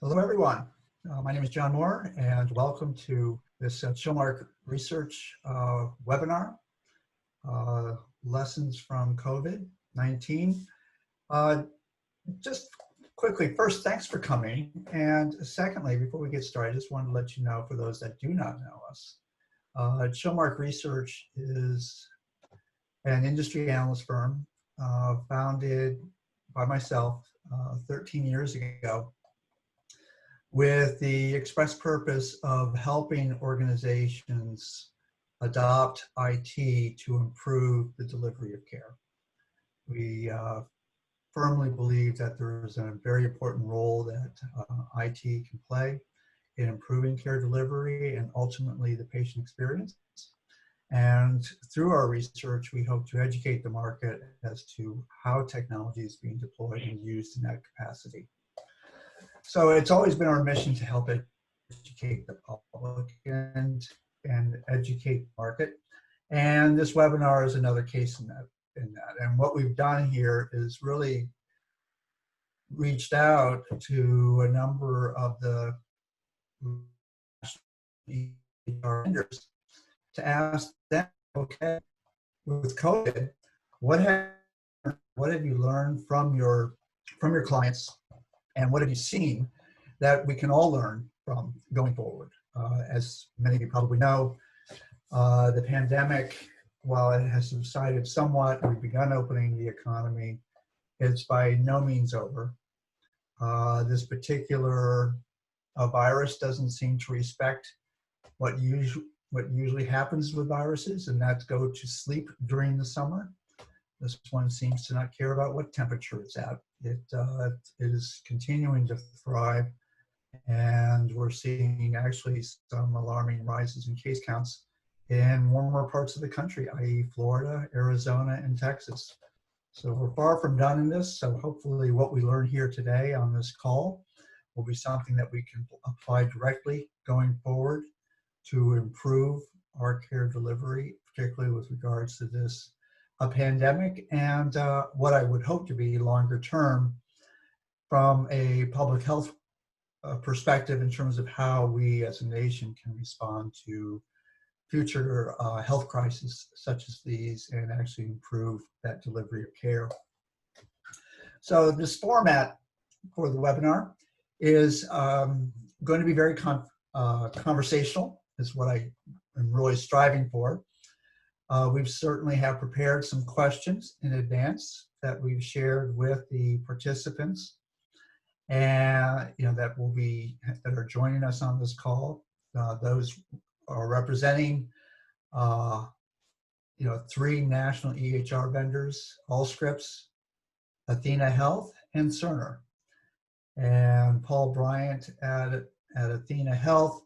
Hello, everyone. My name is John Moore, and welcome to this Chilmark Research webinar, Lessons from COVID-19. Just quickly, first, thanks for coming. And secondly, before we get started, I just wanted to let you know, for those that do not know us, Chilmark Research is an industry analyst firm founded by myself 13 years ago, with the express purpose of helping organizations adopt IT to improve the delivery of care. We firmly believe that there is a very important role that IT can play in improving care delivery and ultimately the patient experience. And through our research, we hope to educate the market as to how technology is being deployed and used in that capacity. So it's always been our mission to help educate the public and educate the market. And this webinar is another case in that. And what we've done here is really reached out to a number of the EHR vendors to ask them, okay, with COVID, what have you learned from your clients? And what have you seen that we can all learn from going forward? As many of you probably know, the pandemic, while it has subsided somewhat, we've begun opening the economy, it's by no means over. This particular virus doesn't seem to respect what usually happens with viruses, and that's go to sleep during the summer. This one seems to not care about what temperature it's at. It is continuing to thrive, and we're seeing actually some alarming rises in case counts in warmer parts of the country, i.e. Florida, Arizona, and Texas. So we're far from done in this, so hopefully what we learn here today on this call will be something that we can apply directly going forward to improve our care delivery, particularly with regards to this pandemic, and what I would hope to be longer term from a public health perspective in terms of how we as a nation can respond to future health crises such as these and actually improve that delivery of care. So this format for the webinar is going to be very conversational, is what I am really striving for. We certainly have prepared some questions in advance that we've shared with the participants, and that are joining us on this call. Those are representing 3 national EHR vendors: Allscripts, Athena Health, and Cerner. And Paul Brient at Athena Health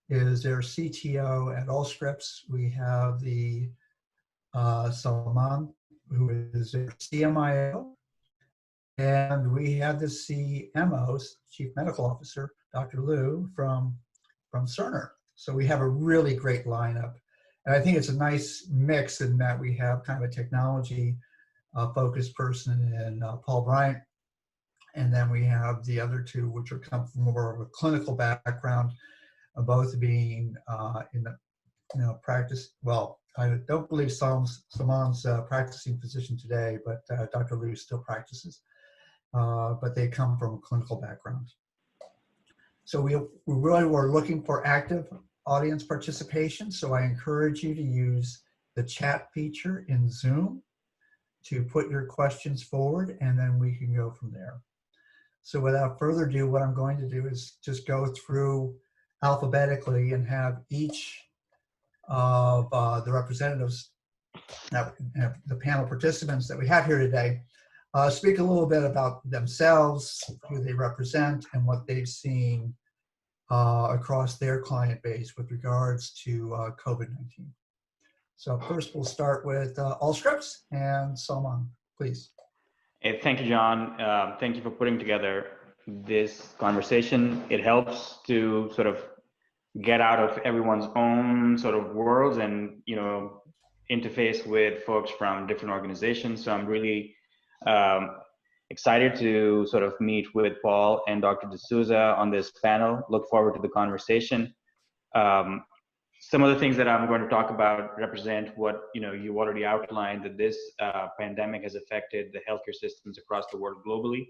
is their CTO at Allscripts. We have the Salman, who is their CMIO, and we have the CMO, Chief Medical Officer, Dr. Liu from Cerner. So we have a really great lineup. And I think it's a nice mix in that we have kind of a technology focused person in Paul Brient, and then we have the other 2, which are come from more of a clinical background, both being in the practice. Well, I don't believe Salman's practicing physician today, but Dr. Liu still practices. But they come from a clinical background. So we really were looking for active audience participation. So I encourage you to use the chat feature in Zoom to put your questions forward, and then we can go from there. So without further ado, what I'm going to do is just go through alphabetically and have each of the representatives, the panel participants that we have here today, speak a little bit about themselves, who they represent, and what they've seen across their client base with regards to COVID-19. So first we'll start with Allscripts, and Salman, please. Hey, thank you, John. Thank you for putting together this conversation. It helps to sort of get out of everyone's own sort of worlds and, interface with folks from different organizations. So I'm really Excited to sort of meet with Paul and Dr. Souza on this panel. Look forward to the conversation. Some of the things that I'm going to talk about represent what you already outlined, that this pandemic has affected the healthcare systems across the world globally.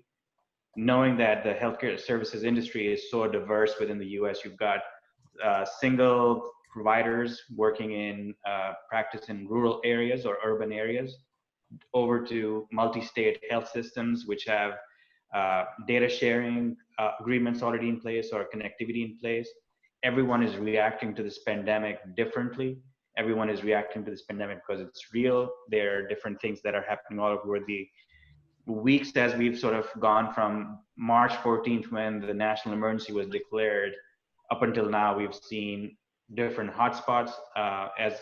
Knowing that the healthcare services industry is so diverse within the US, you've got single providers working in practice in rural areas or urban areas, over to multi-state health systems, which have data sharing agreements already in place or connectivity in place. Everyone is reacting to this pandemic differently. Everyone is reacting to this pandemic because it's real. There are different things that are happening all over the weeks as we've sort of gone from March 14th, when the national emergency was declared, up until now. We've seen different hotspots as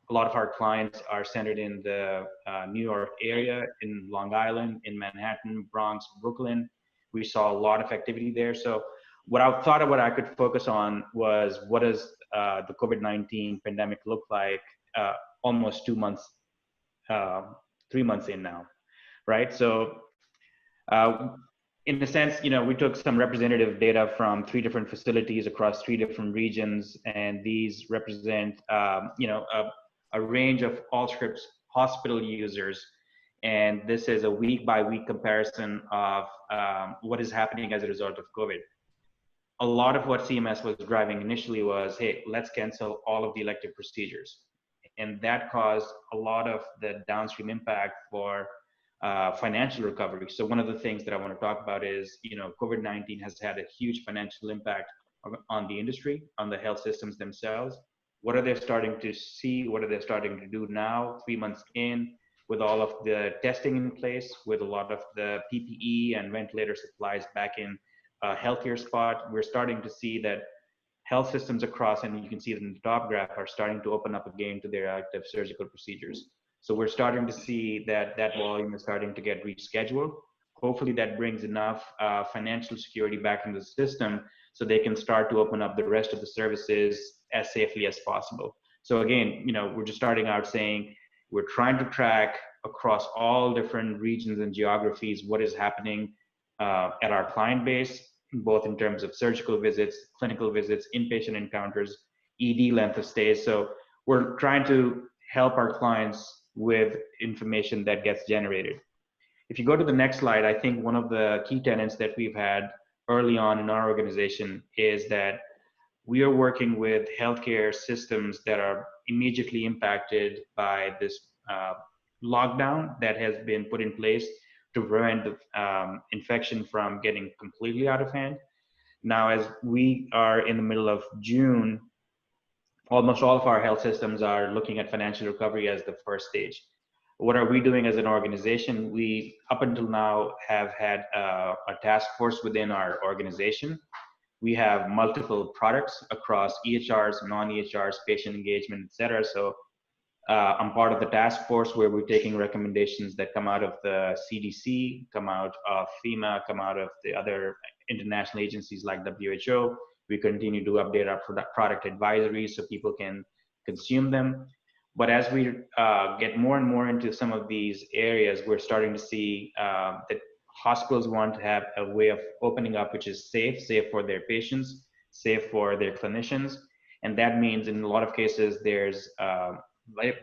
a lot of our clients are centered in the New York area, in Long Island, in Manhattan, Bronx, Brooklyn. We saw a lot of activity there. So what I thought of what I could focus on was, what does the COVID-19 pandemic look like almost 2 months, 3 months in now, right? So in a sense, we took some representative data from 3 different facilities across 3 different regions, and these represent, a range of Allscripts hospital users. And this is a week-by-week comparison of what is happening as a result of COVID. A lot of what CMS was driving initially was, hey, let's cancel all of the elective procedures. And that caused a lot of the downstream impact for financial recovery. So one of the things that I want to talk about is, COVID-19 has had a huge financial impact on the industry, on the health systems themselves. What are they starting to see? What are they starting to do now, 3 months in, with all of the testing in place, with a lot of the PPE and ventilator supplies back in a healthier spot? We're starting to see that health systems across, and you can see it in the top graph, are starting to open up again to their active surgical procedures. So we're starting to see that volume is starting to get rescheduled. Hopefully that brings enough financial security back into the system so they can start to open up the rest of the services as safely as possible. So again, we're just starting out saying we're trying to track across all different regions and geographies what is happening at our client base, both in terms of surgical visits, clinical visits, inpatient encounters, ED length of stays. So we're trying to help our clients with information that gets generated. If you go to the next slide, I think one of the key tenets that we've had early on in our organization is that we are working with healthcare systems that are immediately impacted by this lockdown that has been put in place to prevent the infection from getting completely out of hand. Now, as we are in the middle of June, almost all of our health systems are looking at financial recovery as the first stage. What are we doing as an organization? We, up until now, have had a task force within our organization. We have multiple products across EHRs, non-EHRs, patient engagement, et cetera. So I'm part of the task force where we're taking recommendations that come out of the CDC, come out of FEMA, come out of the other international agencies like WHO. We continue to update our product advisories so people can consume them. But as we get more and more into some of these areas, we're starting to see that hospitals want to have a way of opening up which is safe for their patients, safe for their clinicians. And that means in a lot of cases, there's a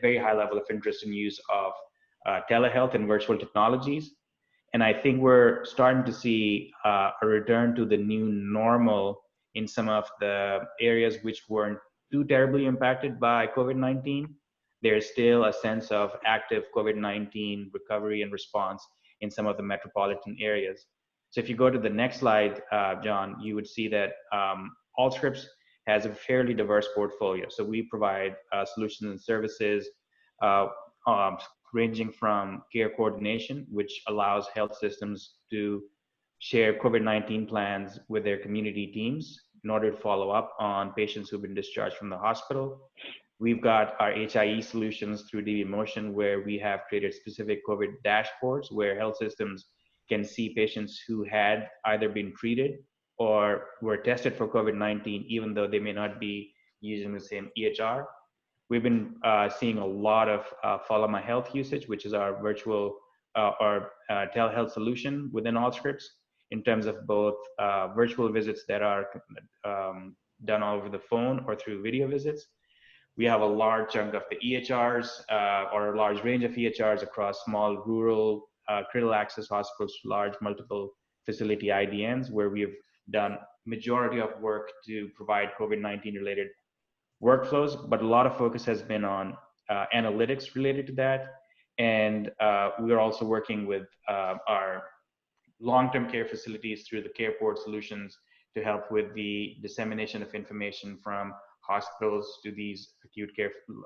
very high level of interest in use of telehealth and virtual technologies. And I think we're starting to see a return to the new normal in some of the areas which weren't too terribly impacted by COVID-19. There's still a sense of active COVID-19 recovery and response in some of the metropolitan areas. So if you go to the next slide, John, you would see that Allscripts has a fairly diverse portfolio. So we provide solutions and services ranging from care coordination, which allows health systems to share COVID-19 plans with their community teams in order to follow up on patients who've been discharged from the hospital. We've got our HIE solutions through DB Motion, where we have created specific COVID dashboards where health systems can see patients who had either been treated or were tested for COVID-19, even though they may not be using the same EHR. We've been seeing a lot of Follow My Health usage, which is our virtual telehealth solution within Allscripts in terms of both virtual visits that are done over the phone or through video visits. We have a large chunk of the EHRs or a large range of EHRs across small, rural, critical access hospitals to large multiple facility IDNs, where we've done majority of work to provide COVID-19 related workflows, but a lot of focus has been on analytics related to that. And we're also working with our long-term care facilities through the CarePort solutions to help with the dissemination of information from hospitals to these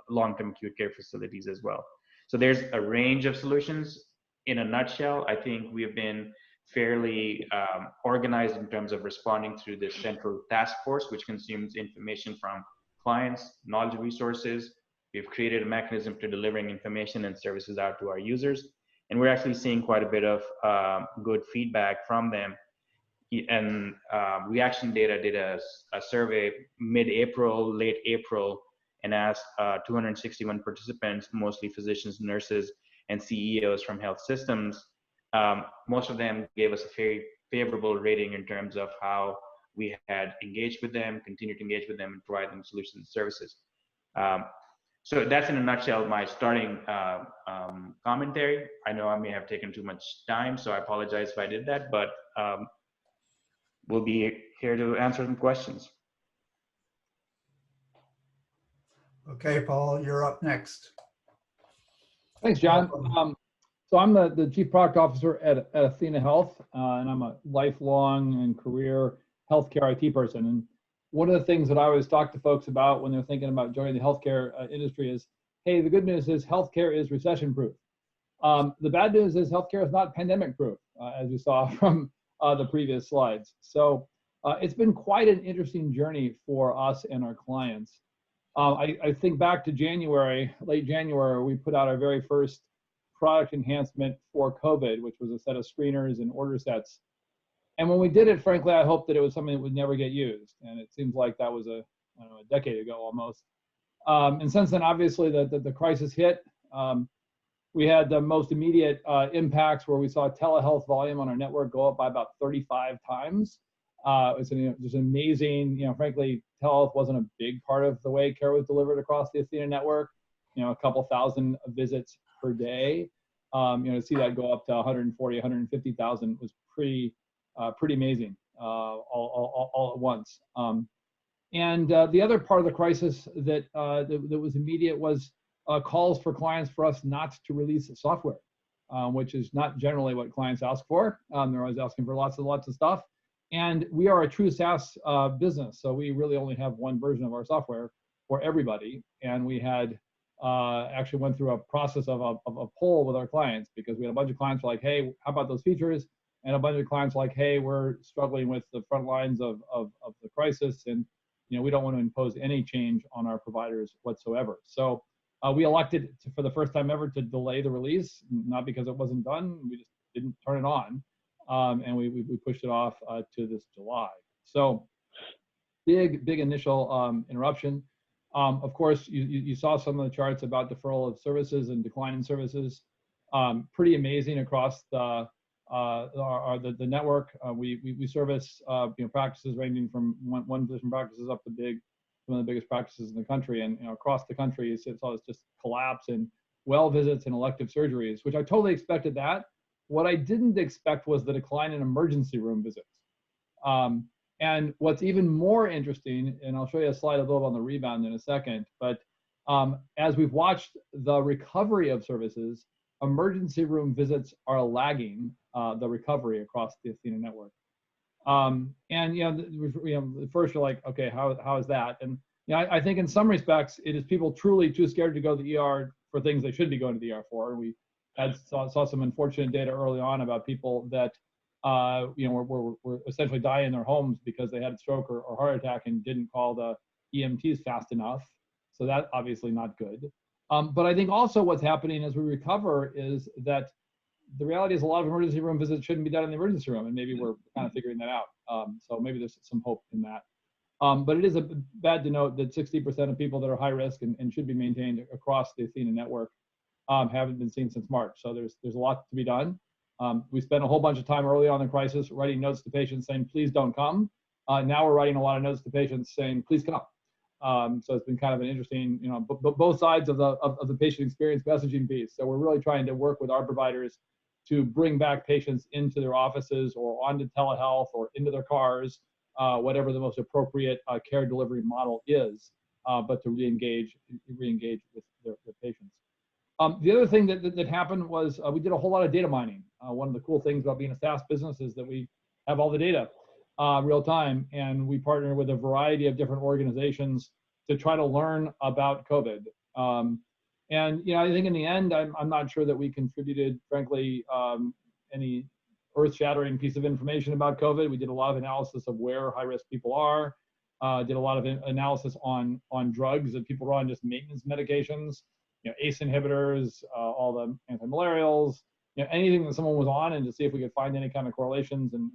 long-term acute care facilities as well. So there's a range of solutions. In a nutshell, I think we have been fairly organized in terms of responding through this central task force, which consumes information from clients, knowledge resources. We've created a mechanism to delivering information and services out to our users. And we're actually seeing quite a bit of good feedback from them. And Reaction Data did a survey mid-April, late April, and asked 261 participants, mostly physicians, nurses, and CEOs from health systems. Most of them gave us a very favorable rating in terms of how we had engaged with them, continued to engage with them, and provide them solutions and services. So that's in a nutshell my starting commentary. I know I may have taken too much time, so I apologize if I did that, but we'll be here to answer some questions. Okay, Paul, you're up next. Thanks, John. So I'm the Chief Product Officer at Athena Health, and I'm a lifelong and career healthcare IT person. And one of the things that I always talk to folks about when they're thinking about joining the healthcare industry is, hey, the good news is healthcare is recession-proof. The bad news is healthcare is not pandemic-proof, as you saw from the previous slides. So it's been quite an interesting journey for us and our clients. I think back to January, late January, we put out our very first product enhancement for COVID, which was a set of screeners and order sets. And when we did it, frankly, I hoped that it was something that would never get used. And it seems like that was a decade ago almost. And since then, obviously, the crisis hit. We had the most immediate impacts where we saw telehealth volume on our network go up by about 35 times. It's just amazing. Frankly, telehealth wasn't a big part of the way care was delivered across the Athena network. A couple thousand visits per day. To see that go up to 140, 150,000 was pretty amazing all at once. And the other part of the crisis that was immediate was calls for clients for us not to release software, which is not generally what clients ask for. They're always asking for lots of stuff. And we are a true SaaS business, so we really only have one version of our software for everybody. And we had actually went through a process of a poll with our clients, because we had a bunch of clients who were like, hey, how about those features? And a bunch of clients were like, hey, we're struggling with the front lines of the crisis, and we don't want to impose any change on our providers whatsoever. So we elected for the first time ever to delay the release, not because it wasn't done, we just didn't turn it on. And we pushed it off to this July. So big initial interruption. Of course, you saw some of the charts about deferral of services and decline in services. Pretty amazing across the network. We service practices ranging from one physician practices up to some of the biggest practices in the country, and across the country, it's all this just collapse in well visits and elective surgeries, which I totally expected that. What I didn't expect was the decline in emergency room visits. And what's even more interesting, and I'll show you a slide a little on the rebound in a second, but as we've watched the recovery of services, emergency room visits are lagging the recovery across the Athena network. And first you're like, okay, how is that? And I think in some respects it is people truly too scared to go to the ER for things they should be going to the ER for. We saw some unfortunate data early on about people that were essentially dying in their homes because they had a stroke or heart attack and didn't call the EMTs fast enough. So that's obviously not good. But I think also what's happening as we recover is that the reality is a lot of emergency room visits shouldn't be done in the emergency room, and maybe we're kind of figuring that out. So maybe there's some hope in that. But it is bad to note that 60% of people that are high risk and should be maintained across the Athena network haven't been seen since March. So there's a lot to be done. We spent a whole bunch of time early on in the crisis writing notes to patients saying, please don't come. Now we're writing a lot of notes to patients saying, please come. So it's been kind of an interesting, both sides of the patient experience messaging piece. So we're really trying to work with our providers to bring back patients into their offices or onto telehealth or into their cars, whatever the most appropriate care delivery model is, but to re-engage with their patients. The other thing that happened was we did a whole lot of data mining. One of the cool things about being a SaaS business is that we have all the data real time, and we partner with a variety of different organizations to try to learn about COVID. And I think in the end, I'm not sure that we contributed, frankly, any earth-shattering piece of information about COVID. We did a lot of analysis of where high-risk people are. Did a lot of analysis on drugs that people are on, just maintenance medications, ACE inhibitors, all the antimalarials, anything that someone was on, and to see if we could find any kind of correlations. And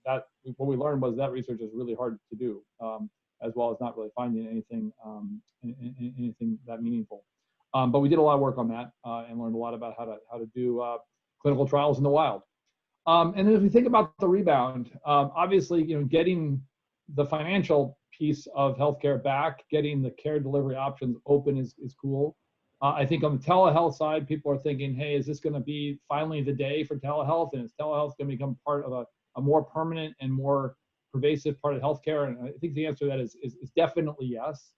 that what we learned was that research is really hard to do, as well as not really finding anything that meaningful. But we did a lot of work on that and learned a lot about how to do clinical trials in the wild. And then as we think about the rebound, obviously, getting the financial piece of healthcare back, getting the care delivery options open is cool. I think on the telehealth side, people are thinking, hey, is this going to be finally the day for telehealth? And is telehealth going to become part of a more permanent and more pervasive part of healthcare? And I think the answer to that is definitely yes.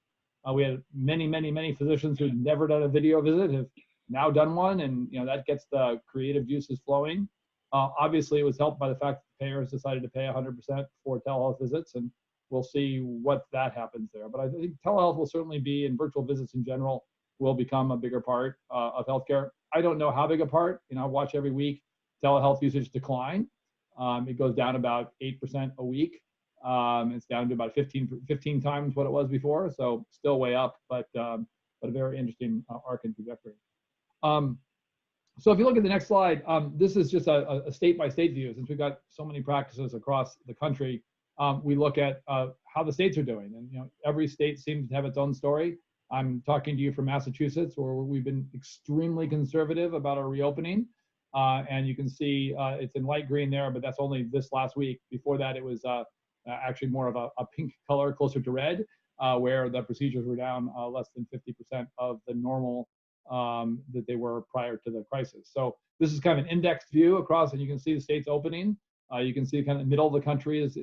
We had many physicians who'd never done a video visit have now done one, and that gets the creative juices flowing. Obviously, it was helped by the fact that payers decided to pay 100% for telehealth visits, and we'll see what that happens there. But I think telehealth will certainly be, and virtual visits in general, will become a bigger part of healthcare. I don't know how big a part. I watch every week telehealth usage decline. It goes down about 8% a week. It's down to about 15 times what it was before, so still way up, but a very interesting arc and trajectory. So if you look at the next slide, this is just a state-by-state view. Since we've got so many practices across the country, we look at how the states are doing, and every state seems to have its own story. I'm talking to you from Massachusetts, where we've been extremely conservative about our reopening. And you can see it's in light green there, but that's only this last week. Before that, it was actually more of a pink color, closer to red, where the procedures were down less than 50% of the normal that they were prior to the crisis. So this is kind of an indexed view across, and you can see the states opening. You can see kind of the middle of the country is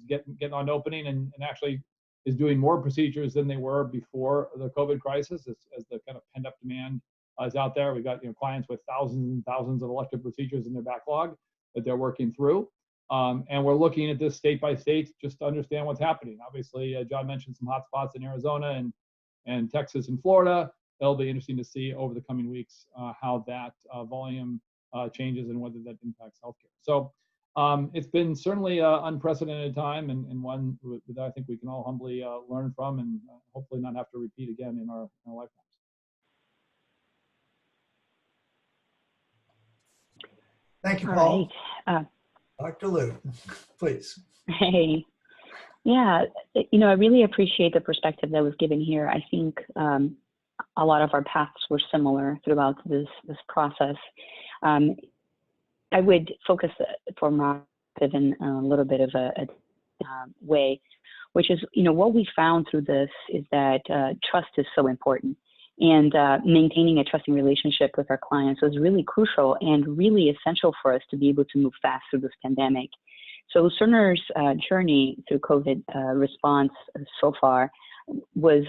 getting on opening, and actually is doing more procedures than they were before the COVID crisis, as the kind of pent-up demand is out there. We've got clients with thousands and thousands of elective procedures in their backlog that they're working through. And we're looking at this state by state just to understand what's happening. Obviously, John mentioned some hot spots in Arizona and Texas and Florida. It'll be interesting to see over the coming weeks how that volume changes and whether that impacts healthcare. So it's been certainly an unprecedented time, and one that I think we can all humbly learn from, and hopefully not have to repeat again in our lifetimes. Thank you, Paul. Right. Dr. Lou, please. Hey, yeah, I really appreciate the perspective that was given here. I think a lot of our paths were similar throughout this process. I would focus for my in a little bit of a way, which is, what we found through this is that trust is so important. And maintaining a trusting relationship with our clients was really crucial and really essential for us to be able to move fast through this pandemic. So Cerner's journey through COVID response so far was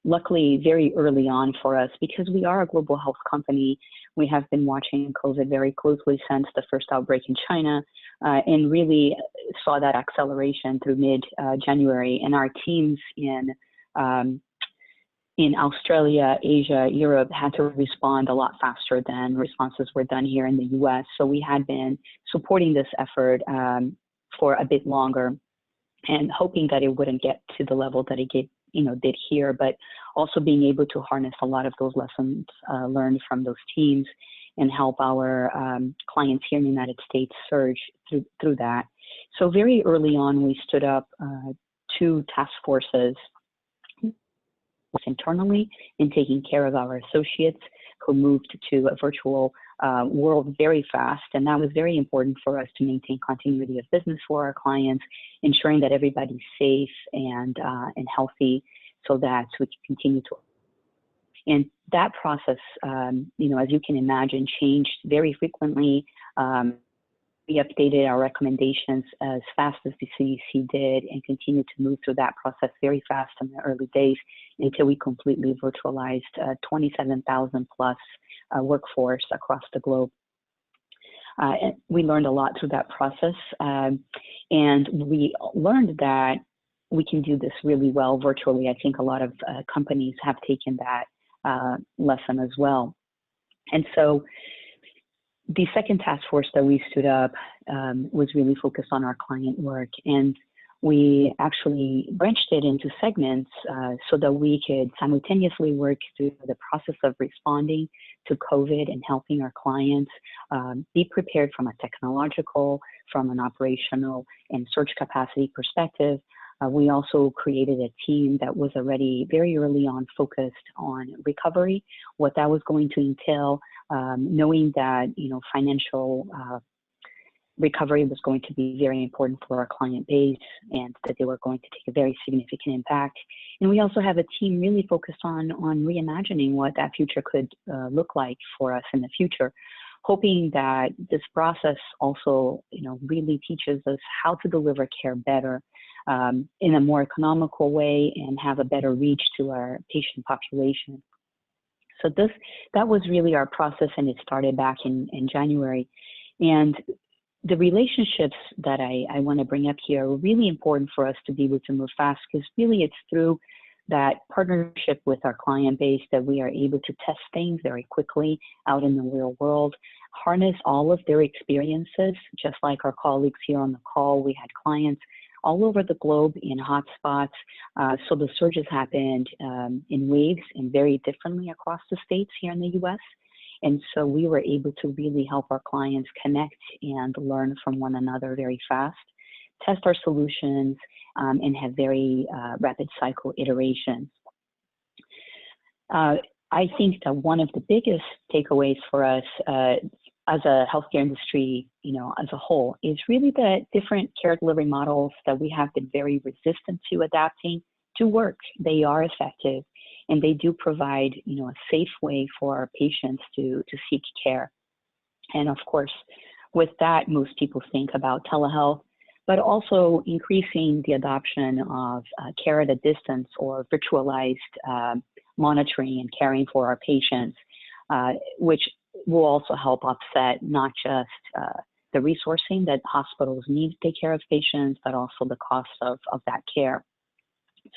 luckily very early on for us, because we are a global health company. We have been watching COVID very closely since the first outbreak in China, and really saw that acceleration through mid-January. And our teams in Australia, Asia, Europe had to respond a lot faster than responses were done here in the US. So we had been supporting this effort for a bit longer, and hoping that it wouldn't get to the level that it did here, but also being able to harness a lot of those lessons learned from those teams and help our clients here in the United States surge through that. So very early on, we stood up 2 task forces internally in taking care of our associates, who moved to a virtual world very fast. And that was very important for us to maintain continuity of business for our clients, ensuring that everybody's safe and healthy so that we can continue to. And that process, you know, as you can imagine, changed very frequently. We updated our recommendations as fast as the CDC did and continued to move through that process very fast in the early days until we completely virtualized 27,000 plus workforce across the globe. And we learned a lot through that process. And we learned that we can do this really well virtually. I think a lot of companies have taken that lesson as well. And so the second task force that we stood up was really focused on our client work, and we actually branched it into segments so that we could simultaneously work through the process of responding to COVID and helping our clients be prepared from a technological, from an operational and search capacity perspective. We also created a team that was already very early on focused on recovery, what that was going to entail, knowing that, you know, financial recovery was going to be very important for our client base and that they were going to take a very significant impact. And we also have a team really focused on reimagining what that future could look like for us in the future, hoping that this process also, you know, really teaches us how to deliver care better in a more economical way and have a better reach to our patient population. So that was really our process, and it started back in January. And the relationships that I want to bring up here are really important for us to be able to move fast, because really it's through that partnership with our client base that we are able to test things very quickly out in the real world, harness all of their experiences, just like our colleagues here on the call. We had clients all over the globe in hotspots. So the surges happened in waves and very differently across the states here in the US. And so we were able to really help our clients connect and learn from one another very fast, test our solutions, and have very rapid cycle iterations. I think that one of the biggest takeaways for us as a healthcare industry, you know, as a whole, is really that different care delivery models that we have been very resistant to adapting to work. They are effective, and they do provide, you know, a safe way for our patients to seek care. And of course, with that, most people think about telehealth, but also increasing the adoption of care at a distance or virtualized monitoring and caring for our patients, which will also help offset not just the resourcing that hospitals need to take care of patients, but also the cost of that care.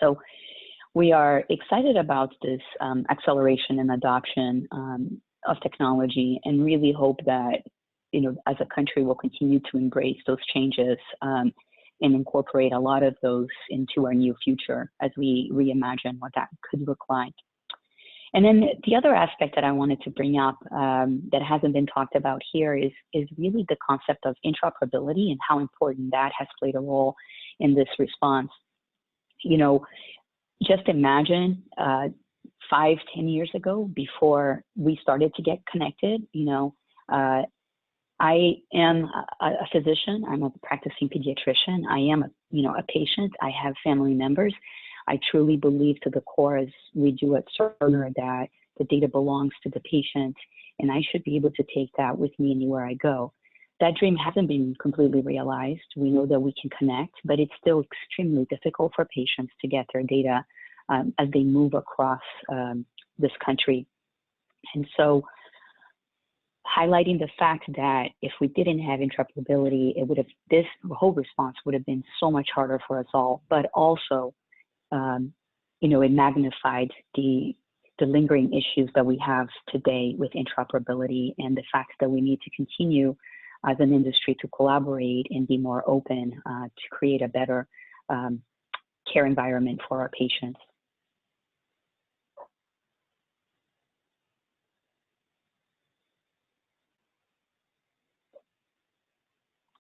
So we are excited about this acceleration and adoption of technology, and really hope that, you know, as a country, we'll continue to embrace those changes and incorporate a lot of those into our new future as we reimagine what that could look like. And then the other aspect that I wanted to bring up that hasn't been talked about here is really the concept of interoperability and how important that has played a role in this response. You know, just imagine 5-10 years ago, before we started to get connected, you know, I am a physician, I'm a practicing pediatrician, I am a patient, I have family members. I truly believe to the core, as we do at Cerner, that the data belongs to the patient, and I should be able to take that with me anywhere I go. That dream hasn't been completely realized. We know that we can connect, but it's still extremely difficult for patients to get their data as they move across this country. And so highlighting the fact that if we didn't have interoperability, this whole response would have been so much harder for us all, but also you know, it magnified the lingering issues that we have today with interoperability, and the fact that we need to continue as an industry to collaborate and be more open to create a better care environment for our patients.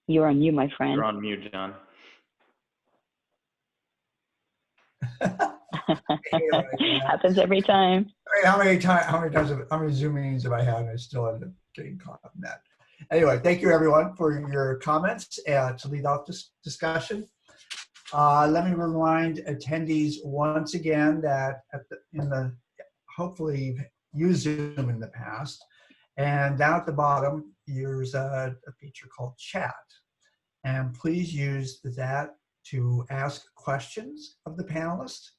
You're on mute, my friend. You're on mute, John. Happens every time. How many Zoom meetings have I had and I still end up getting caught up in that? Anyway, thank you everyone for your comments to lead off this discussion. Let me remind attendees once again that hopefully you've used Zoom in the past, and down at the bottom there's a feature called chat, and please use that to ask questions of the panelists.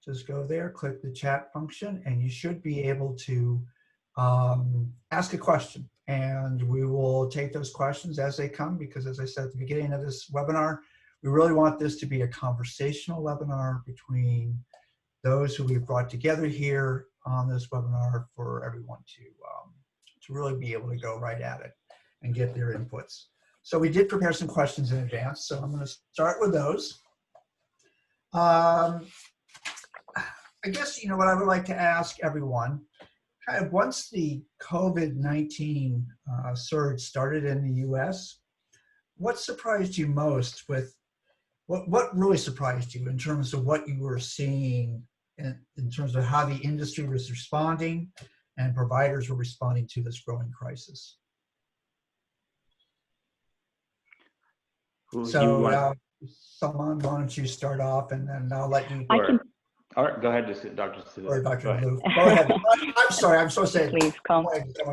Just go there, click the chat function, and you should be able to ask a question. And we will take those questions as they come, because as I said at the beginning of this webinar, we really want this to be a conversational webinar between those who we've brought together here on this webinar for everyone to really be able to go right at it and get their inputs. So we did prepare some questions in advance, so I'm going to start with those. I guess, what I would like to ask everyone, kind of once the COVID-19 surge started in the US, what surprised you most with, what really surprised you in terms of what you were seeing in terms of how the industry was responding and providers were responding to this growing crisis? So, Salman, why don't you start off, and then I'll let you. All right, go ahead, Dr. Souza. Or Dr. Lou. Go ahead. I'm sorry, I'm so sad. Please come.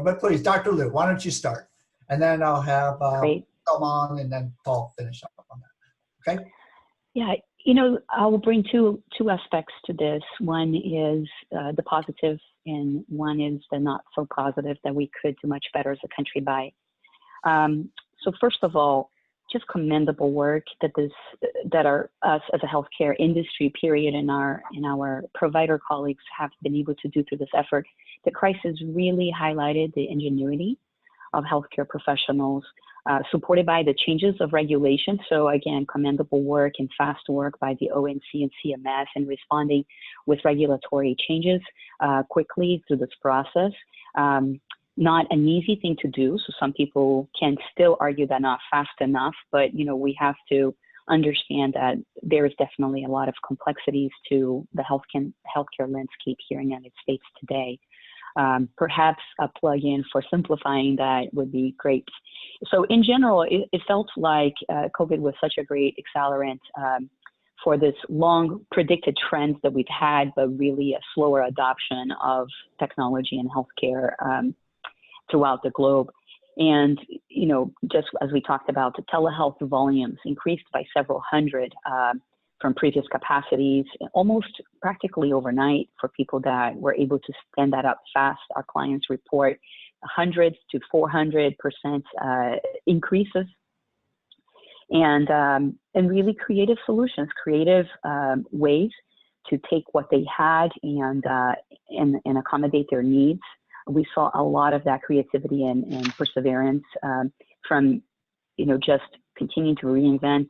But please, Dr. Lou, why don't you start? And then I'll have Salman and then Paul finish up on that. Okay? Yeah, I will bring two aspects to this. One is the positive, and one is the not so positive that we could do much better as a country by. So first of all, just commendable work that us as a healthcare industry period and our provider colleagues have been able to do through this effort. The crisis really highlighted the ingenuity of healthcare professionals, supported by the changes of regulation. So again, commendable work and fast work by the ONC and CMS in responding with regulatory changes quickly through this process. Not an easy thing to do. So some people can still argue that not fast enough, but we have to understand that there is definitely a lot of complexities to the healthcare landscape here in the United States today. Perhaps a plug-in for simplifying that would be great. So in general, it felt like COVID was such a great accelerant for this long predicted trends that we've had, but really a slower adoption of technology in healthcare throughout the globe. And, just as we talked about, the telehealth volumes increased by several hundred from previous capacities, almost practically overnight for people that were able to stand that up fast. Our clients report 100 to 400% increases, and really creative solutions, creative ways to take what they had and accommodate their needs. We saw a lot of that creativity and perseverance from, just continuing to reinvent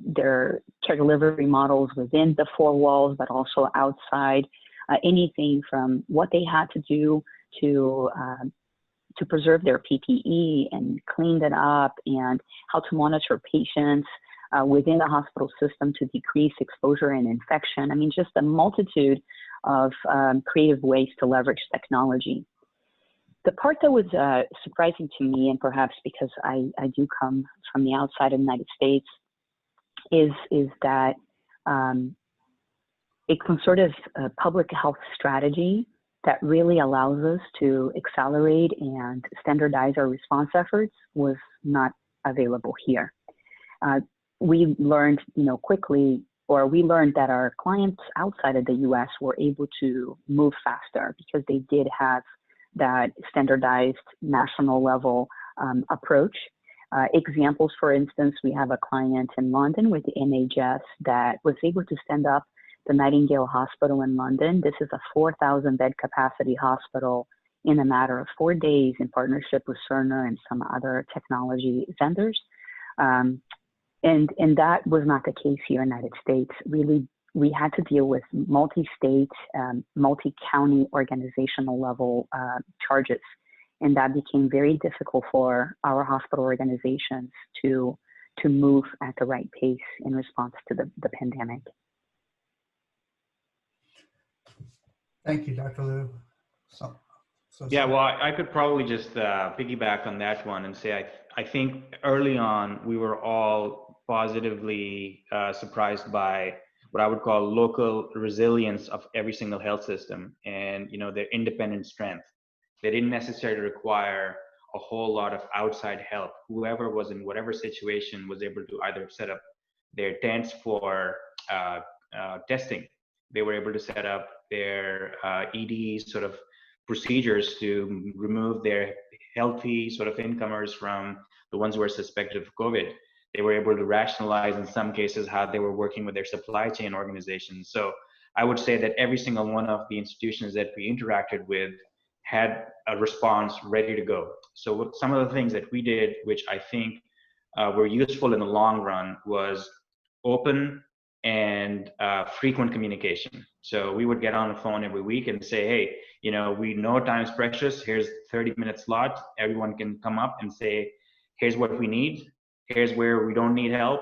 their care delivery models within the four walls, but also outside. Anything from what they had to do to preserve their PPE and clean it up, and how to monitor patients within the hospital system to decrease exposure and infection. I mean, just a multitude of creative ways to leverage technology. The part that was surprising to me, and perhaps because I do come from the outside of the United States, is that a concerted public health strategy that really allows us to accelerate and standardize our response efforts was not available here. We learned, quickly, or we learned that our clients outside of the U.S. were able to move faster because they did have that standardized national level approach. Examples, for instance, we have a client in London with the NHS that was able to stand up the Nightingale Hospital in London. This is a 4,000 bed capacity hospital in a matter of 4 days in partnership with Cerner and some other technology vendors. And that was not the case here in the United States. Really, we had to deal with multi-state, multi-county organizational level charges. And that became very difficult for our hospital organizations to move at the right pace in response to the pandemic. Thank you, Dr. Liu. Yeah, well, I could probably just piggyback on that one and say I think early on we were all positively surprised by what I would call local resilience of every single health system and their independent strength. They didn't necessarily require a whole lot of outside help. Whoever was in whatever situation was able to either set up their tents for testing. They were able to set up their ED sort of procedures to remove their healthy sort of incomers from the ones who are suspected of COVID. They were able to rationalize in some cases how they were working with their supply chain organizations. So I would say that every single one of the institutions that we interacted with had a response ready to go. So what some of the things that we did, which I think were useful in the long run, was open and frequent communication. So we would get on the phone every week and say, hey, we know time's precious. Here's 30-minute slot. Everyone can come up and say, here's what we need. Here's where we don't need help.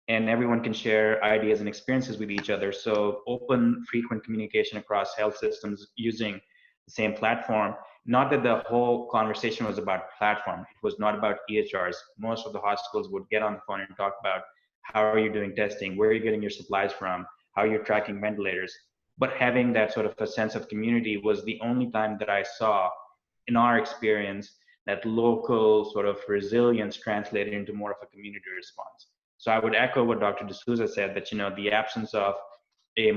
And everyone can share ideas and experiences with each other. So open, frequent communication across health systems using the same platform. Not that the whole conversation was about platform. It was not about EHRs. Most of the hospitals would get on the phone and talk about how are you doing testing? Where are you getting your supplies from? How are you tracking ventilators? But having that sort of a sense of community was the only time that I saw, in our experience, that local sort of resilience translated into more of a community response. So I would echo what Dr. D'Souza said, that the absence of a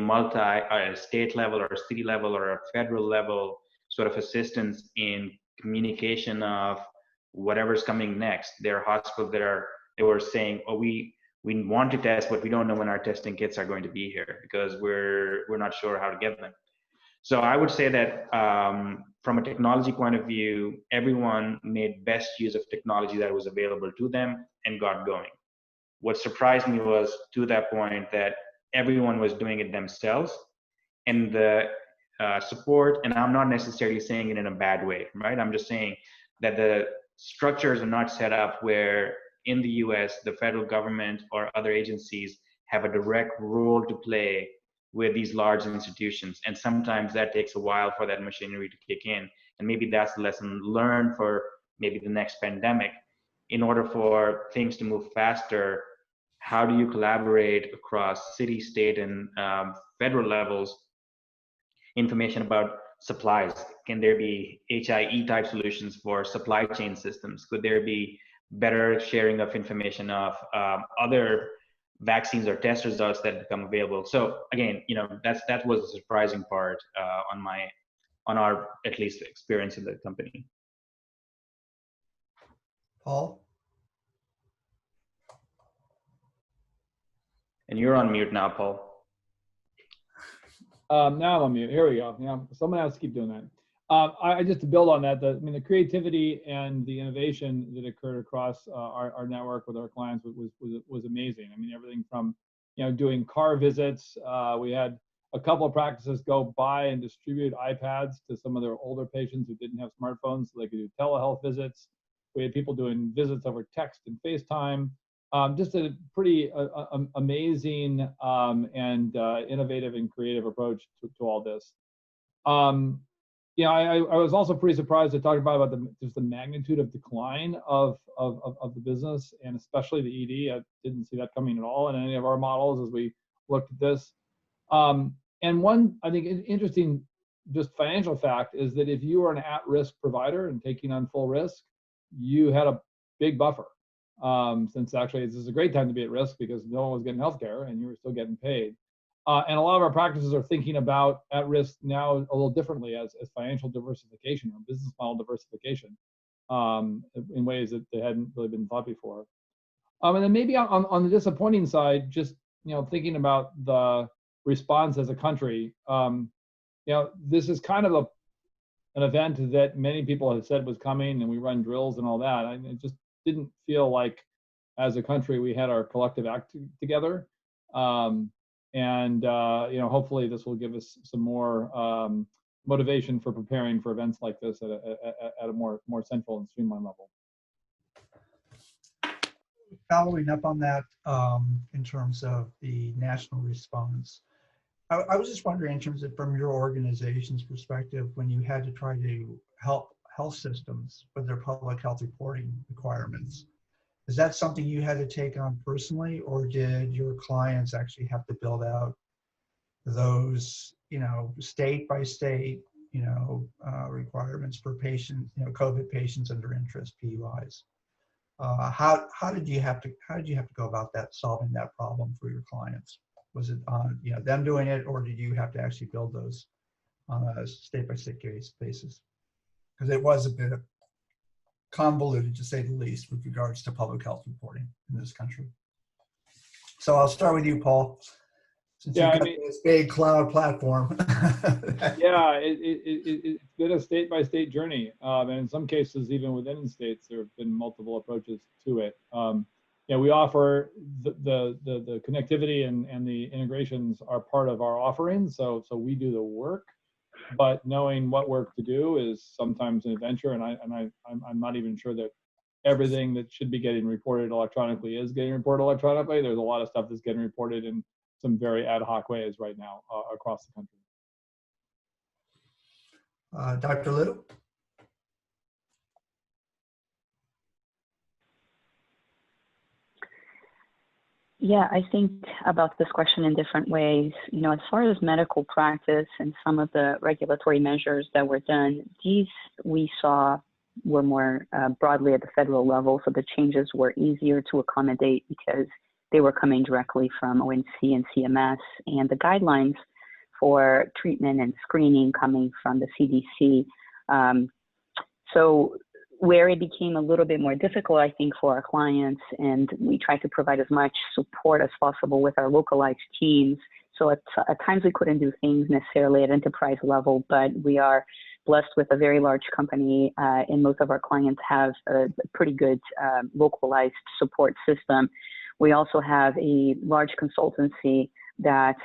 state level or a city level or a federal level sort of assistance in communication of whatever's coming next. There are hospitals they were saying, oh, we want to test, but we don't know when our testing kits are going to be here because we're not sure how to get them. So I would say that from a technology point of view, everyone made best use of technology that was available to them and got going. What surprised me was, to that point, that everyone was doing it themselves, and the support, and I'm not necessarily saying it in a bad way, right? I'm just saying that the structures are not set up where in the US, the federal government or other agencies have a direct role to play with these large institutions. And sometimes that takes a while for that machinery to kick in. And maybe that's the lesson learned for maybe the next pandemic. In order for things to move faster, how do you collaborate across city, state, and federal levels? Information about supplies. Can there be HIE type solutions for supply chain systems? Could there be better sharing of information of other vaccines or test results that become available? So again, that was a surprising part on our at least experience in the company. Paul? And you're on mute now, Paul. Now I'm on mute. Here we go. Yeah, someone has to keep doing that. I just to build on that, the creativity and the innovation that occurred across our network with our clients was amazing. I mean, everything from doing car visits. We had a couple of practices go buy and distribute iPads to some of their older patients who didn't have smartphones, so they could do telehealth visits. We had people doing visits over text and FaceTime. Just a pretty amazing and innovative and creative approach to all this. I was also pretty surprised to talk about just the magnitude of decline of the business, and especially the ED. I didn't see that coming at all in any of our models as we looked at this. And one, I think, interesting just financial fact is that if you were an at-risk provider and taking on full risk, you had a big buffer. Since actually this is a great time to be at risk because no one was getting healthcare and you were still getting paid. And a lot of our practices are thinking about at risk now a little differently as financial diversification or business model diversification in ways that they hadn't really been thought before. And then maybe on the disappointing side, just thinking about the response as a country, this is kind of an event that many people had said was coming, and we run drills and all that. And it just didn't feel like, as a country, we had our collective act together. Hopefully this will give us some more motivation for preparing for events like this at a more central and streamlined level. Following up on that, in terms of the national response, I was just wondering in terms of from your organization's perspective, when you had to try to help health systems with their public health reporting requirements, is that something you had to take on personally, or did your clients actually have to build out those, state by state, requirements for patients, COVID patients under interest, PUIs? How did you have to go about that, solving that problem for your clients? Was it on them doing it, or did you have to actually build those on a state by state basis? Because it was a bit convoluted, to say the least, with regards to public health reporting in this country. So I'll start with you, Paul. Since you've got this big cloud platform. Yeah, it's been a state-by-state journey. And in some cases, even within states, there have been multiple approaches to it. We offer the connectivity and the integrations are part of our offerings. So we do the work, but knowing what work to do is sometimes an adventure. And I'm not even sure that everything that should be getting reported electronically is getting reported electronically. There's a lot of stuff that's getting reported in some very ad hoc ways right now across the country. Dr. Little? Yeah, I think about this question in different ways. As far as medical practice and some of the regulatory measures that were done, these we saw were more broadly at the federal level, so the changes were easier to accommodate because they were coming directly from ONC and CMS, and the guidelines for treatment and screening coming from the CDC. So where it became a little bit more difficult, I think, for our clients, and we try to provide as much support as possible with our localized teams. So at times we couldn't do things necessarily at enterprise level, but we are blessed with a very large company, and most of our clients have a pretty good localized support system. We also have a large consultancy that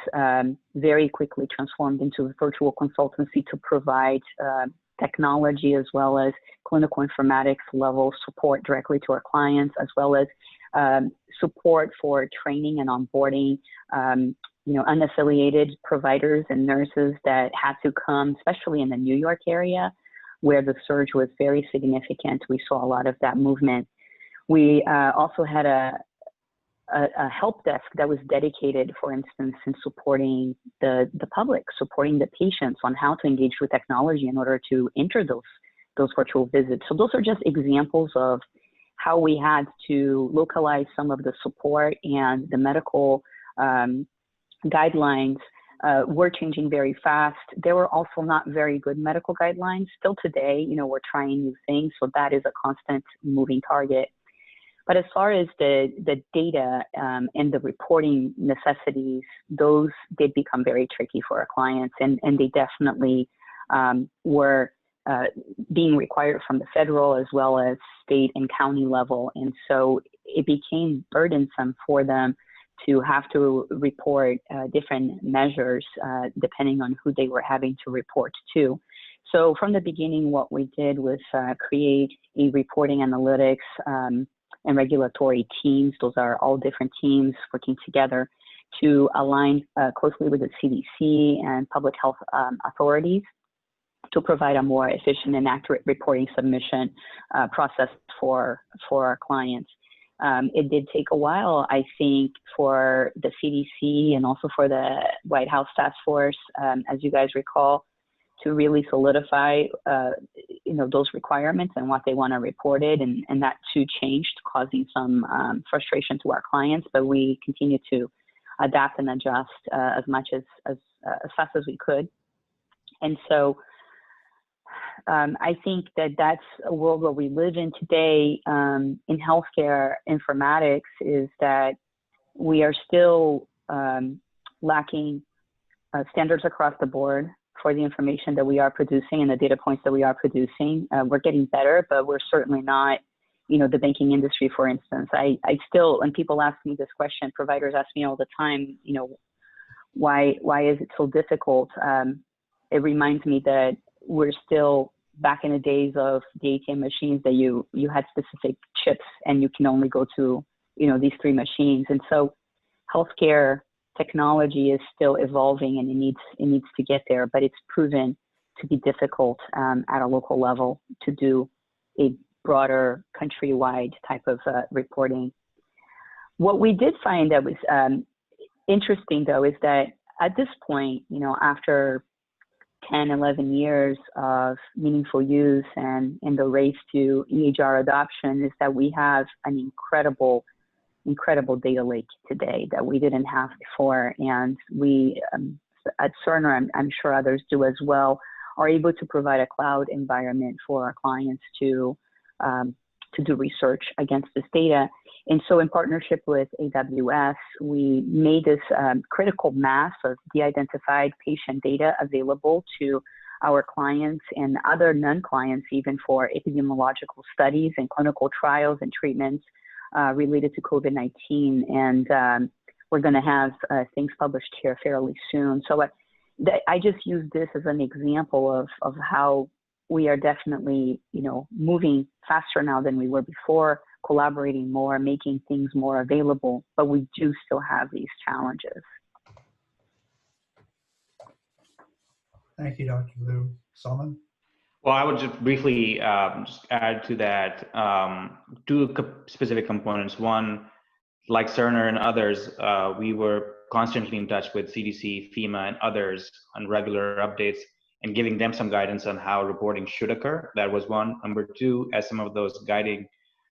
very quickly transformed into a virtual consultancy to provide technology as well as clinical informatics level support directly to our clients, as well as support for training and onboarding, unaffiliated providers and nurses that had to come, especially in the New York area, where the surge was very significant. We saw a lot of that movement. We also had a help desk that was dedicated, for instance, in supporting the public, supporting the patients on how to engage with technology in order to enter those virtual visits. So those are just examples of how we had to localize some of the support, and the medical guidelines were changing very fast. There were also not very good medical guidelines. Still today, we're trying new things, so that is a constant moving target. But as far as the data and the reporting necessities, those did become very tricky for our clients, and they definitely were being required from the federal as well as state and county level. And so it became burdensome for them to have to report different measures depending on who they were having to report to. So from the beginning, what we did was create a reporting analytics and regulatory teams. Those are all different teams working together to align closely with the CDC and public health authorities to provide a more efficient and accurate reporting submission process for our clients. It did take a while, I think, for the CDC and also for the White House Task Force, as you guys recall, to really solidify, those requirements and what they want to report it, and that too changed, causing some frustration to our clients. But we continue to adapt and adjust as fast as we could. And so I think that that's a world where we live in today in healthcare informatics, is that we are still lacking standards across the board for the information that we are producing and the data points that we are producing. We're getting better, but we're certainly not, the banking industry, for instance. I still, when people ask me this question, providers ask me all the time, why is it so difficult? It reminds me that we're still back in the days of the ATM machines that you had specific chips and you can only go to, these 3 machines. And so healthcare technology is still evolving and it needs to get there, but it's proven to be difficult at a local level to do a broader countrywide type of reporting. What we did find that was interesting, though, is that at this point, you know, after 10, 11 years of meaningful use and the race to EHR adoption, is that we have an incredible data lake today that we didn't have before. And we, at Cerner, I'm sure others do as well, are able to provide a cloud environment for our clients to do research against this data. And so in partnership with AWS, we made this critical mass of de-identified patient data available to our clients and other non-clients, even for epidemiological studies and clinical trials and treatments related to COVID-19. And we're going to have things published here fairly soon. So I just use this as an example of how we are definitely, you know, moving faster now than we were before, collaborating more, making things more available, but we do still have these challenges. Thank you, Dr. Liu. Salman? Well, I would just briefly just add to that two specific components. One, like Cerner and others, we were constantly in touch with CDC, FEMA, and others on regular updates and giving them some guidance on how reporting should occur. That was one. Number two, as some of those guiding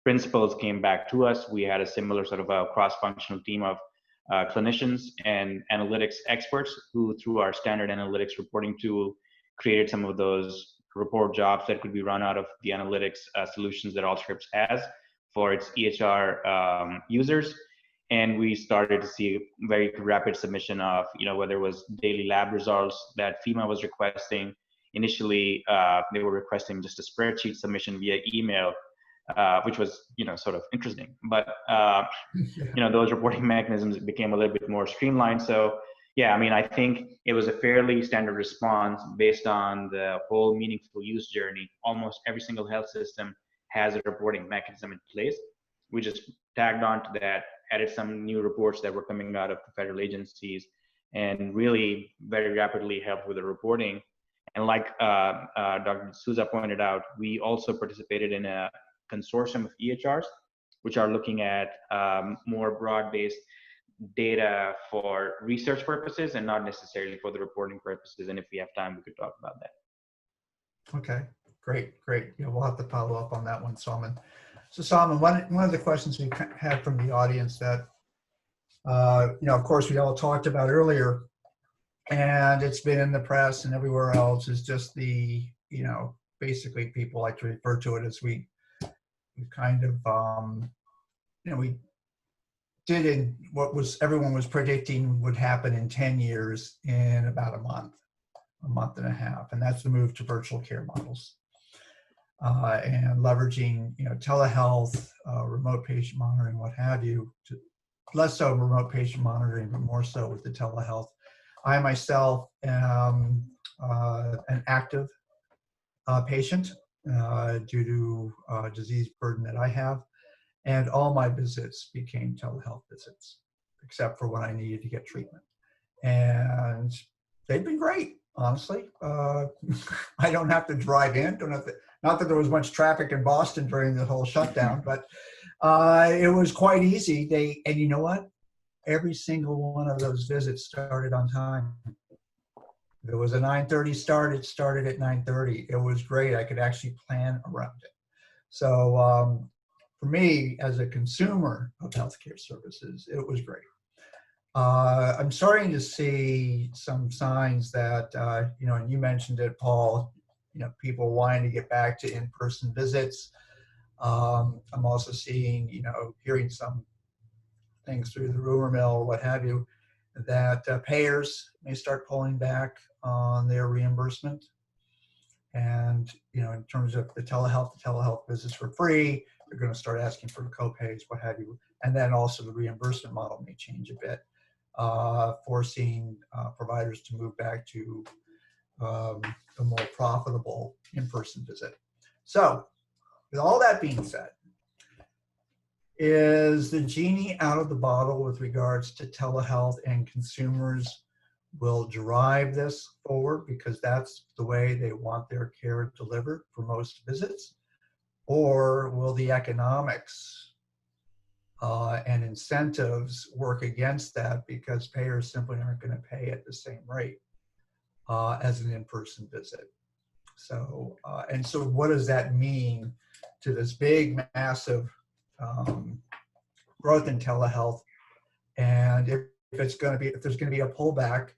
principles came back to us, we had a similar sort of a cross-functional team of clinicians and analytics experts who, through our standard analytics reporting tool, created some of those report jobs that could be run out of the analytics solutions that Allscripts has for its EHR users. And we started to see very rapid submission of, you know, whether it was daily lab results that FEMA was requesting. Initially, they were requesting just a spreadsheet submission via email, which was, you know, sort of interesting. But, you know, those reporting mechanisms became a little bit more streamlined. So, yeah, I mean, I think it was a fairly standard response based on the whole meaningful use journey. Almost every single health system has a reporting mechanism in place. We just tagged on to that, added some new reports that were coming out of the federal agencies, and really very rapidly helped with the reporting. And like Dr. Souza pointed out, we also participated in a consortium of EHRs, which are looking at more broad-based data for research purposes and not necessarily for the reporting purposes. And if we have time, we could talk about that. Okay, great. Yeah, we'll have to follow up on that one, Salman. So Salman, one of the questions we had from the audience that, you know, of course, we all talked about earlier, and it's been in the press and everywhere else, is just the, you know, basically people like to refer to it as we kind of, you know, we did in what was everyone was predicting would happen in 10 years in about a month and a half, and that's the move to virtual care models. And leveraging, you know, telehealth, remote patient monitoring, what have you, to less so remote patient monitoring, but more so with the telehealth. I myself am an active patient due to disease burden that I have, and all my visits became telehealth visits, except for when I needed to get treatment. And they've been great, honestly. I don't have to drive in, not that there was much traffic in Boston during the whole shutdown, but it was quite easy. And you know what? Every single one of those visits started on time. If it was a 9:30 start, it started at 9:30. It was great. I could actually plan around it. So for me, as a consumer of healthcare services, it was great. I'm starting to see some signs that, you know, and you mentioned it, Paul, you know, people wanting to get back to in-person visits. I'm also seeing, you know, hearing some things through the rumor mill, what have you, that payers may start pulling back on their reimbursement. And, you know, in terms of the telehealth visits for free, they're going to start asking for co-pays, what have you. And then also the reimbursement model may change a bit, forcing providers to move back to a more profitable in-person visit. So with all that being said, Is the genie out of the bottle with regards to telehealth, and consumers will drive this forward because that's the way they want their care delivered for most visits? Or will the economics and incentives work against that because payers simply aren't going to pay at the same rate as an in-person visit? So, and so what does that mean to this big, massive growth in telehealth? And if there's going to be a pullback,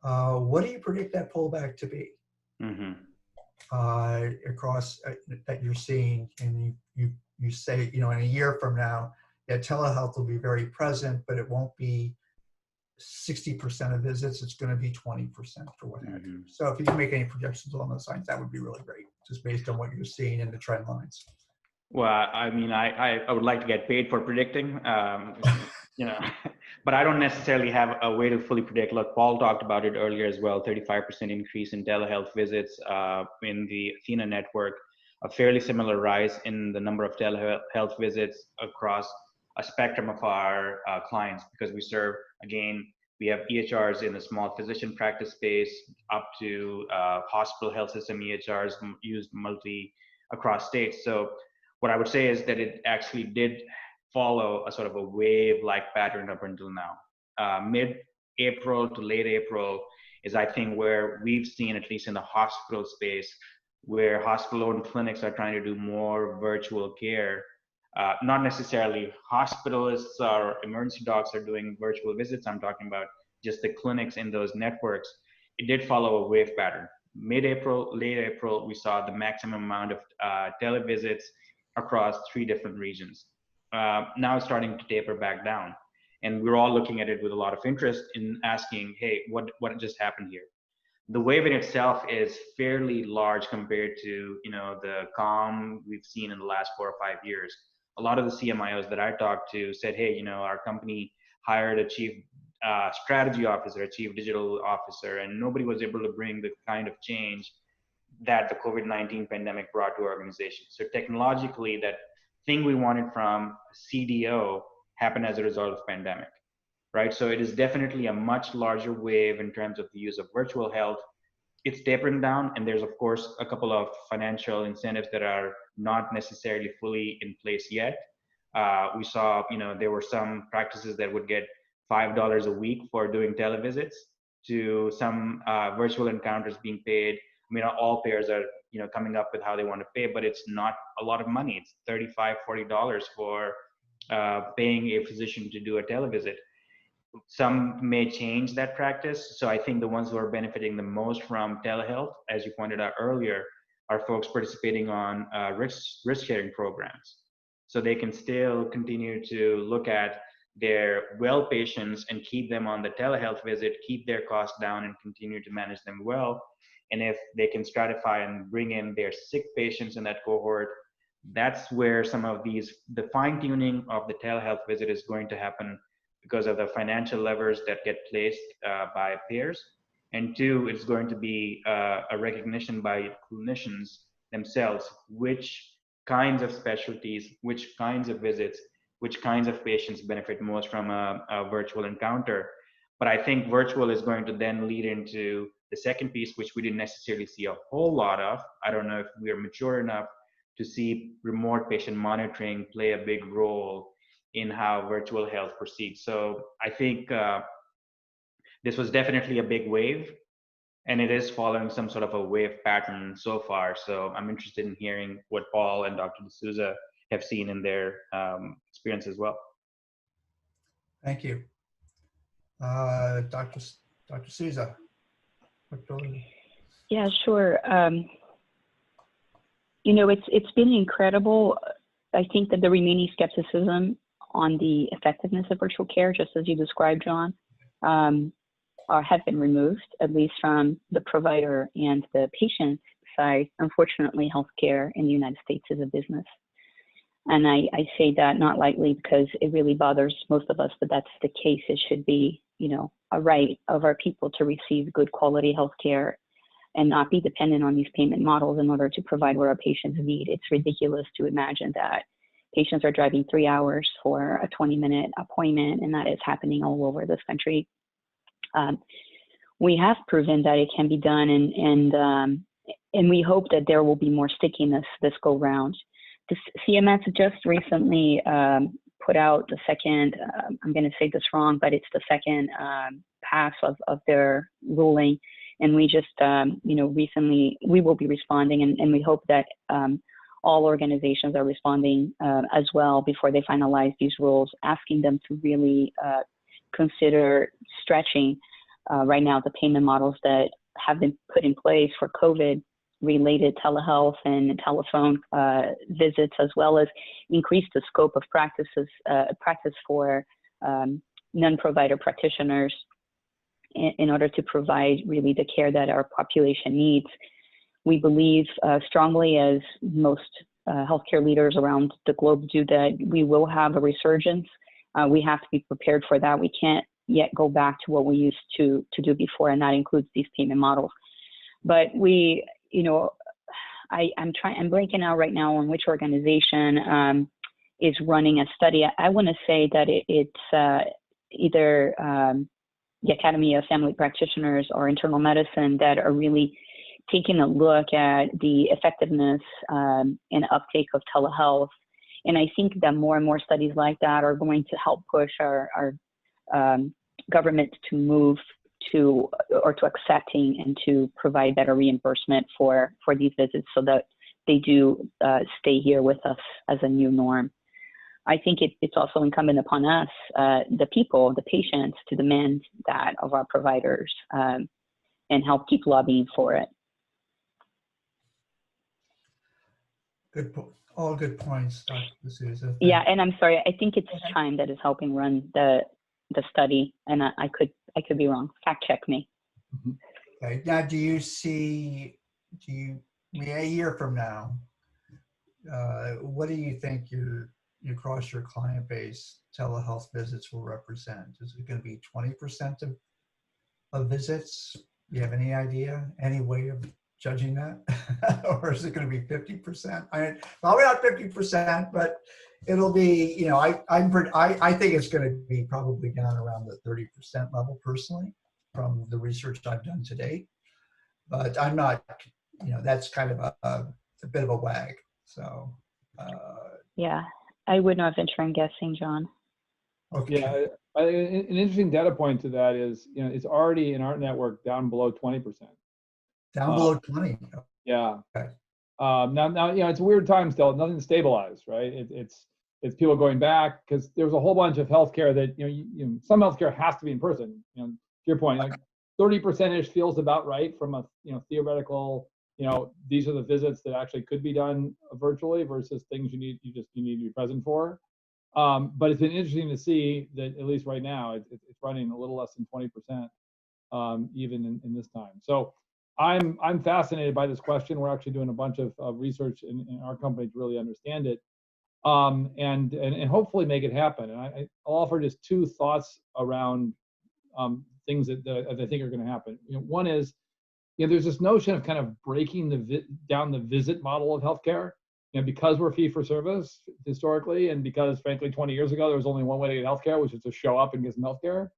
what do you predict that pullback to be across that you're seeing? And you say, in a year from now, that telehealth will be very present, but it won't be 60% of visits. It's going to be 20% for what have you. So if you can make any projections along those lines, that would be really great, just based on what you're seeing in the trend lines. Well, I mean, I would like to get paid for predicting, but I don't necessarily have a way to fully predict. Look, Paul talked about it earlier as well, 35% increase in telehealth visits in the Athena network, a fairly similar rise in the number of telehealth visits across a spectrum of our clients, because we serve, again, we have EHRs in the small physician practice space up to hospital health system EHRs used across states. So what I would say is that it actually did follow a sort of a wave-like pattern up until now. Mid-April to late April is, I think, where we've seen, at least in the hospital space, where hospital-owned clinics are trying to do more virtual care. Not necessarily hospitalists or emergency docs are doing virtual visits. I'm talking about just the clinics in those networks. It did follow a wave pattern. Mid-April, late April, we saw the maximum amount of televisits across 3 different regions. Now it's starting to taper back down. And we're all looking at it with a lot of interest in asking, hey, what just happened here? The wave in itself is fairly large compared to the calm we've seen in the last 4 or 5 years. A lot of the CMIOs that I talked to said, hey, our company hired a chief strategy officer, a chief digital officer, and nobody was able to bring the kind of change that the COVID-19 pandemic brought to our organization. So technologically, that thing we wanted from CDO happened as a result of pandemic, right? So it is definitely a much larger wave in terms of the use of virtual health. It's tapering down, and there's of course a couple of financial incentives that are not necessarily fully in place yet. We saw, there were some practices that would get $5 a week for doing televisits, to some virtual encounters being paid. I mean, all payers are, coming up with how they want to pay, but it's not a lot of money. It's $35, $40 for paying a physician to do a televisit. Some may change that practice. So I think the ones who are benefiting the most from telehealth, as you pointed out earlier, are folks participating on risk-sharing programs. So they can still continue to look at their well patients and keep them on the telehealth visit, keep their costs down, and continue to manage them well. And if they can stratify and bring in their sick patients in that cohort, that's where some of the fine-tuning of the telehealth visit is going to happen, because of the financial levers that get placed by payers. And 2, it's going to be a recognition by clinicians themselves, which kinds of specialties, which kinds of visits, which kinds of patients benefit most from a virtual encounter. But I think virtual is going to then lead into the second piece, which we didn't necessarily see a whole lot of. I don't know if we are mature enough to see remote patient monitoring play a big role in how virtual health proceeds. So I think this was definitely a big wave, and it is following some sort of a wave pattern so far. So I'm interested in hearing what Paul and Dr. Souza have seen in their experience as well. Thank you. Dr. Souza. Yeah, sure. It's been incredible. I think that the remaining skepticism on the effectiveness of virtual care, just as you described, John, have been removed, at least from the provider and the patient side. Unfortunately, healthcare in the United States is a business. And I say that not lightly, because it really bothers most of us, but that's the case. It should be, a right of our people to receive good quality healthcare and not be dependent on these payment models in order to provide what our patients need. It's ridiculous to imagine that patients are driving 3 hours for a 20-minute appointment, and that is happening all over this country. We have proven that it can be done, and we hope that there will be more stickiness this go round. The CMS just recently put out the second, I'm going to say this wrong, but it's the second pass of their ruling. And we just, recently, we will be responding, and we hope that all organizations are responding as well before they finalize these rules, asking them to really consider stretching right now the payment models that have been put in place for COVID-related telehealth and telephone visits, as well as increase the scope of practice for non-provider practitioners in order to provide really the care that our population needs. We believe strongly, as most healthcare leaders around the globe do, that we will have a resurgence. We have to be prepared for that. We can't yet go back to what we used to do before, and that includes these payment models. But we, I'm blanking out right now on which organization is running a study. I want to say that it's either the Academy of Family Practitioners or Internal Medicine that are really taking a look at the effectiveness and uptake of telehealth. And I think that more and more studies like that are going to help push our government to move to accepting and to provide better reimbursement for these visits, so that they do stay here with us as a new norm. I think it's also incumbent upon us, the people, the patients, to demand that of our providers and help keep lobbying for it. All good points, Dr. Souza. Yeah, and I'm sorry, I think it's Chime that is helping run the study, and I could be wrong. Fact check me. Okay. Now, do you a year from now, what do you think across your client base telehealth visits will represent? Is it going to be 20% of visits? Do you have any idea, any way of judging that? Or is it going to be 50%? I mean, probably not 50%, but it'll be, I think it's going to be probably down around the 30% level personally from the research I've done to date. But I'm not, that's kind of a bit of a wag. So, yeah, I would not venture in guessing, John. Okay. Yeah, an interesting data point to that is, it's already in our network down below 20%. Down below 20. Yeah. Okay. Now, it's a weird time still. Nothing's stabilized, right? It's people going back because there's a whole bunch of healthcare that some healthcare has to be in person. To your point, like 30% feels about right from a theoretical. These are the visits that actually could be done virtually versus things you need to be present for. But it's been interesting to see that at least right now it's running a little less than 20%, even in this time. So I'm fascinated by this question. We're actually doing a bunch of research in our company to really understand it, and hopefully make it happen. And I'll offer just two thoughts around things that I think are going to happen. One is, there's this notion of kind of breaking down the visit model of healthcare. Because we're fee for service historically, and because frankly 20 years ago there was only one way to get healthcare, which is to show up and get some healthcare.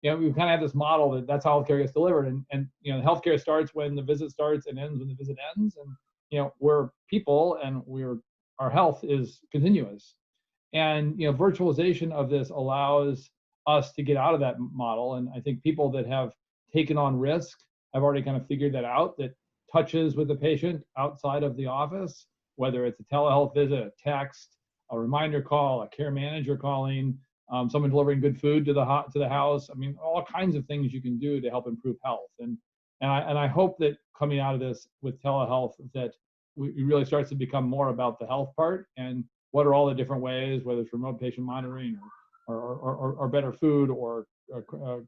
We kind of have this model that's how healthcare gets delivered, and healthcare starts when the visit starts and ends when the visit ends, and we're people, and our health is continuous, and virtualization of this allows us to get out of that model. And I think people that have taken on risk have already kind of figured that out, that touches with the patient outside of the office, whether it's a telehealth visit, a text, a reminder call, a care manager calling, someone delivering good food to the house. I mean, all kinds of things you can do to help improve health. And I hope that coming out of this with telehealth, that it really starts to become more about the health part and what are all the different ways, whether it's remote patient monitoring or better food or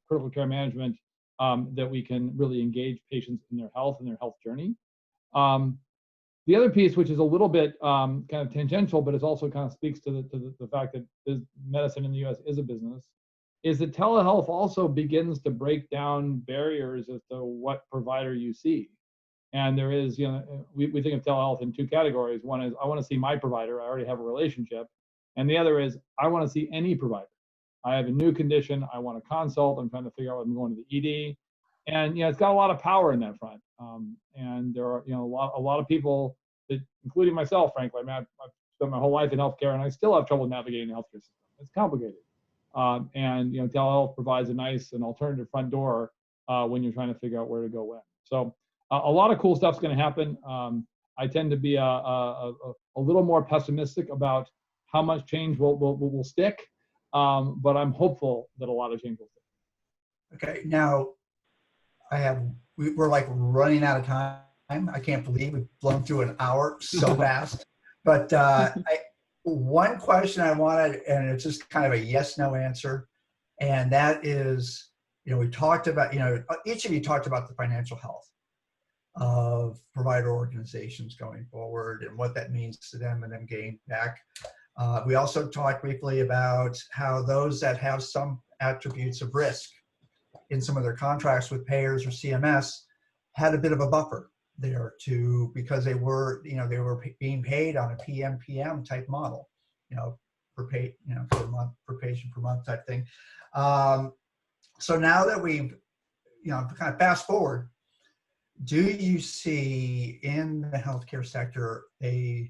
critical care management, that we can really engage patients in their health and their health journey. The other piece, which is a little bit kind of tangential, but it also kind of speaks to the fact that medicine in the U.S. is a business, is that telehealth also begins to break down barriers as to what provider you see. And there is, we think of telehealth in two categories. One is, I want to see my provider. I already have a relationship. And the other is, I want to see any provider. I have a new condition. I want to consult. I'm trying to figure out what I'm going to the ED. And, it's got a lot of power in that front. And there are, a lot of people, that, including myself, frankly. I mean, I've spent my whole life in healthcare, and I still have trouble navigating the healthcare system. It's complicated. And, telehealth provides a nice and alternative front door when you're trying to figure out where to go when. So a lot of cool stuff's going to happen. I tend to be a little more pessimistic about how much change will stick, but I'm hopeful that a lot of change will stick. Okay, now we're like running out of time. I can't believe we've blown through an hour so fast. But one question I wanted, and it's just kind of a yes/no answer, and that is, we talked about, each of you talked about the financial health of provider organizations going forward and what that means to them and them getting back. We also talked briefly about how those that have some attributes of risk in some of their contracts with payers or CMS had a bit of a buffer there because they were being paid on a PMPM type model, per patient per month type thing. So now that we've, kind of fast forward, do you see in the healthcare sector if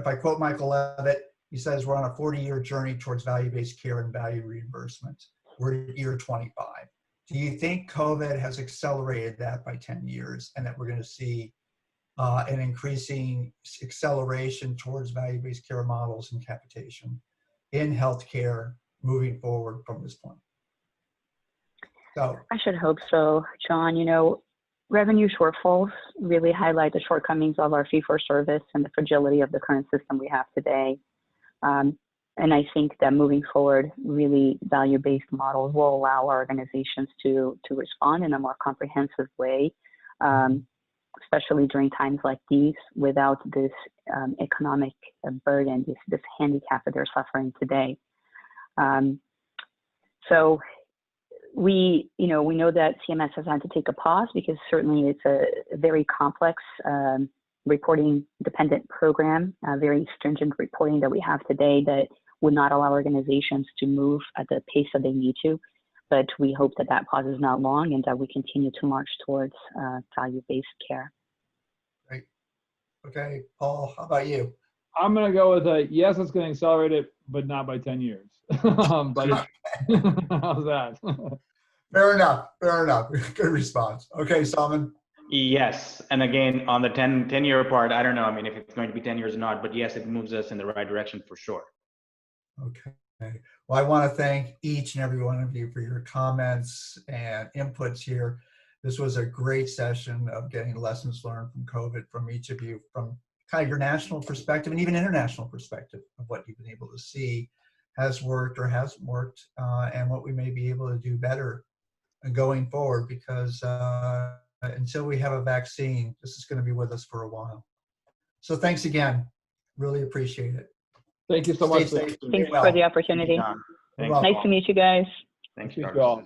I quote Michael Levitt, he says we're on a 40-year journey towards value-based care and value reimbursement. We're at year 25. Do you think COVID has accelerated that by 10 years and that we're going to see an increasing acceleration towards value-based care models and capitation in healthcare moving forward from this point? So I should hope so, John. Revenue shortfalls really highlight the shortcomings of our fee-for-service and the fragility of the current system we have today. And I think that moving forward, really value-based models will allow our organizations to respond in a more comprehensive way, especially during times like these, without this economic burden, this handicap that they're suffering today. So we know that CMS has had to take a pause because certainly it's a very complex reporting dependent program, very stringent reporting that we have today that would not allow organizations to move at the pace that they need to. But we hope that pause is not long and that we continue to march towards value-based care. Great. Okay, Paul, how about you? I'm going to go with yes, it's going to accelerate it, but not by 10 years. But how's that? Fair enough. Good response. Okay, Salman. Yes, and again, on the 10-year part, I don't know, if it's going to be 10 years or not, but yes, it moves us in the right direction for sure. Okay. Well, I want to thank each and every one of you for your comments and inputs here. This was a great session of getting lessons learned from COVID from each of you, from kind of your national perspective and even international perspective of what you've been able to see has worked or hasn't worked, and what we may be able to do better going forward, because until we have a vaccine, this is going to be with us for a while. So thanks again. Really appreciate it. Thank you so much. Thanks for the opportunity. Thanks, Nice to meet you guys. Thanks, Thank Dr. you all.